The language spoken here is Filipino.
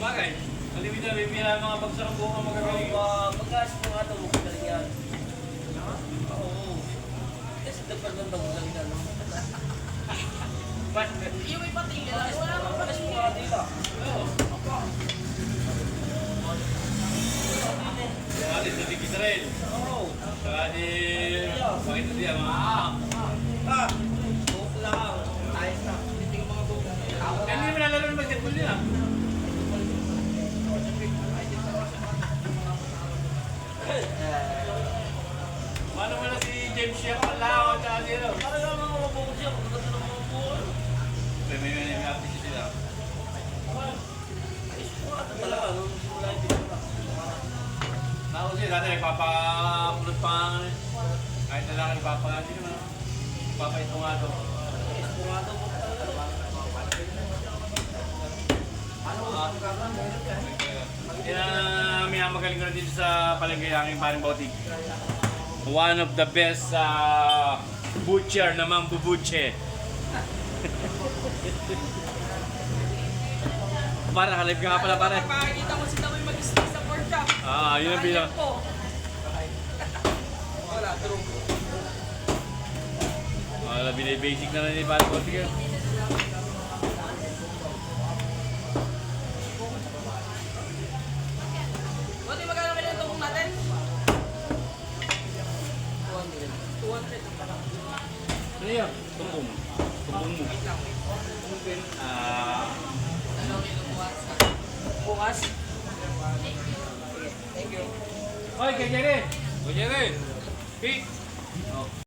Bagay. Malimit na bibira mga bagsak ang buong magagaling. Pagkas po nga ito, magaling yan. Oo. Kasi dapat lang daw magaling yan. Yung may patingin lang, wala kang palas mo nga dito. Oo. Saka din sa Israel. Oo. Saka din... Bakit na diya mga... Buhok lang. Ayos na. Hindi ko mga buhok. Hindi mo nalaro ng basketball niya. Paano mo na si James Shea pala o tsaka sino? Parang ang mga buhok siya. Ang ganda ng mga buhok. May artist sila. Ayos po nga ito talaga. Nung simula yung pinaka. Ako siya, dati nagpapakulot pa nga. Kahit na lang nagpapagati naman. Nagpapaito nga ito. Ayos po nga ito. May magaling ko na dito sa palengke ang aking paring bautig. One of the best butcher naman bubutche. Para halip ka nga pala pare. Pakikita ko si Tamoy mag-stay sa pork chop. Yun ang bilang. Wala, true. Wala, binibasic na rin ni paring bautig. Buti magkano kayo ng tungkong natin? 200. Ano yan? Tumbong. Tumbong mo. Bukas. Oy, kay Jerry! Kay Jerry! Pete! Oh.